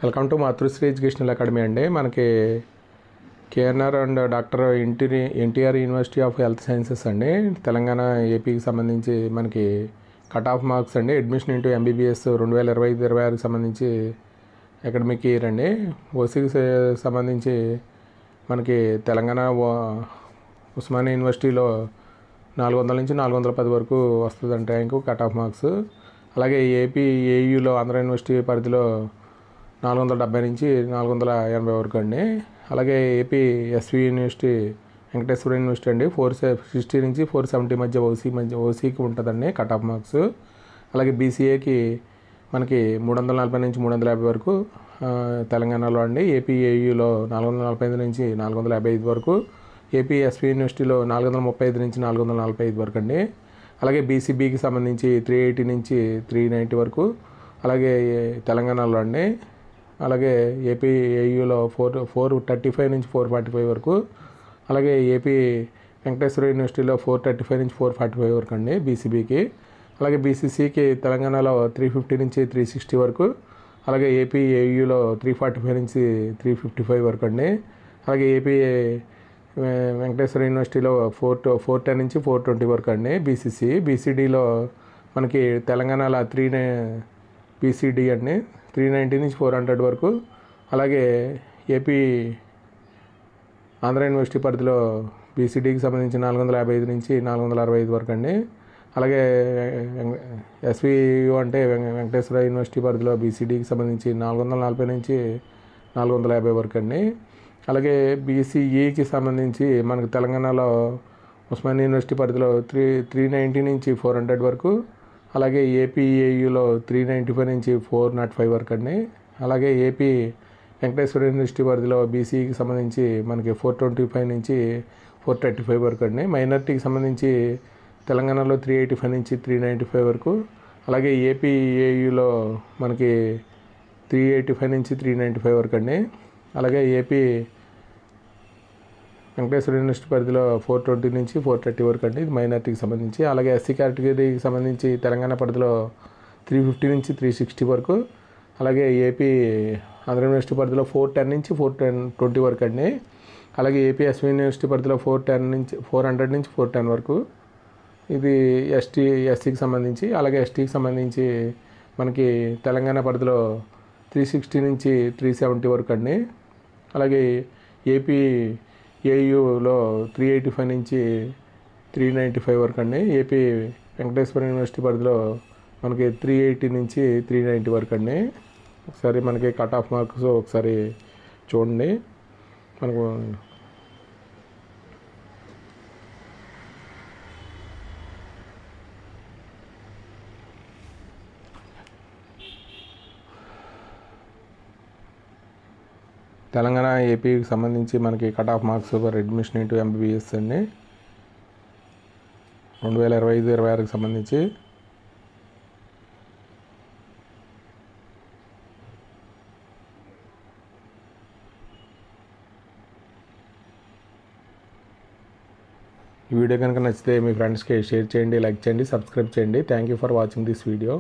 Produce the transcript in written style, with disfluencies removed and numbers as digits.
Welcome to Matrusri educational academy అండి. మనకి KNR and doctor NTR university of health sciences అండి, తెలంగాణ ఏపీకి సంబంధించి మనకి కట్ ఆఫ్ మార్క్స్ అండి. అడ్మిషన్ ఇంటూ ఎంబీబీఎస్ 2025-26కి సంబంధించి అకాడమిక్ ఇయర్ అండి. ఓసీకి సంబంధించి మనకి తెలంగాణ ఉస్మానియా యూనివర్సిటీలో 400 నుంచి 410 వరకు వస్తుందండి ర్యాంకు కట్ ఆఫ్ మార్క్స్. అలాగే ఏపీ ఏయూలో ఆంధ్ర యూనివర్సిటీ పరిధిలో 470 నుంచి 480 వరకు అండి. అలాగే AP SV university Venkateswara university అండి 460 నుంచి 470 మధ్య ఓసీకి ఉంటుందండి కట్ ఆఫ్ మార్క్స్. అలాగే బీసీఏకి మనకి 340 నుంచి 350 వరకు తెలంగాణలో అండి. ఏపీ ఏయూలో 445 నుంచి 455 వరకు, ఏపీ ఎస్వి యూనివర్సిటీలో 435 నుంచి 445 వరకు అండి. అలాగే బీసీబీకి సంబంధించి 380 నుంచి 390 వరకు, అలాగే తెలంగాణలో అండి. అలాగే ఏపీ ఏయూలో 435 నుంచి 445 వరకు, అలాగే ఏపీ వెంకటేశ్వర యూనివర్సిటీలో 435 నుంచి 445 వరకు అండి బీసీబీకి. అలాగే బీసీసీకి తెలంగాణలో 350 నుంచి 360 వరకు, అలాగే ఏపీ ఏయూలో 345 నుంచి 355 వరకు అండి. అలాగే ఏపీ వెంకటేశ్వర యూనివర్సిటీలో 410 నుంచి 420 వరకు అండి బీసీసీ. బీసీడీలో మనకి తెలంగాణలో బీసీడీ అండి 390 నుంచి 400 వరకు, అలాగే ఏపీ ఆంధ్ర యూనివర్సిటీ పరిధిలో బీసీడీకి సంబంధించి 455 నుంచి 465 వరకు అండి. అలాగే ఎస్వియు అంటే వెంకటేశ్వర యూనివర్సిటీ పరిధిలో బీసీడీకి సంబంధించి 440 నుంచి 450 వరకు అండి. అలాగే బీసీఈకి సంబంధించి మనకు తెలంగాణలో ఉస్మానియా యూనివర్సిటీ పరిధిలో 390 నుంచి 400 వరకు, అలాగే ఏపీఏయూలో 395 నుంచి 405 వరకు అండి. అలాగే ఏపీ వెంకటేశ్వర యూనివర్సిటీ పరిధిలో బీసీకి సంబంధించి మనకి 425 నుంచి 435 వరకు అండి. మైనారిటీకి సంబంధించి తెలంగాణలో 385 నుంచి 395 వరకు, అలాగే ఏపీఏయూలో మనకి 385 నుంచి 395 వరకు అండి. అలాగే ఏపీ వెంకటేశ్వర యూనివర్సిటీ పరిధిలో 420 నుంచి 430 వరకు అండి, ఇది మైనారిటీకి సంబంధించి. అలాగే ఎస్సీ కేటగిరీకి సంబంధించి తెలంగాణ పరిధిలో 350 నుంచి 360 వరకు, అలాగే ఏపీ ఆంధ్ర యూనివర్సిటీ పరిధిలో 410 నుంచి 420 వరకు అండి. అలాగే ఏపీ ఎస్వి యూనివర్సిటీ పరిధిలో 400 నుంచి 410 వరకు, ఇది ఎస్సీకి సంబంధించి. అలాగే ఎస్టీకి సంబంధించి మనకి తెలంగాణ పరిధిలో 360 నుంచి 370 వరకు అండి. అలాగే ఏపీ ఏయూలో 385 నుంచి 395 వరకు అండి. ఏపీ వెంకటేశ్వర యూనివర్సిటీ పరిధిలో మనకి 380 నుంచి 390 వరకు అండి. ఒకసారి మనకి కట్ ఆఫ్ మార్క్స్ ఒకసారి చూడండి. మనకు తెలంగాణ ఏపీకి సంబంధించి మనకి cut off marks for admission into MBBS అండి 2025-26కి సంబంధించి. ఈ వీడియో కనుక నచ్చితే మీ ఫ్రెండ్స్కి షేర్ చేయండి, లైక్ చేయండి, సబ్స్క్రైబ్ చేయండి. Thank you for watching this video.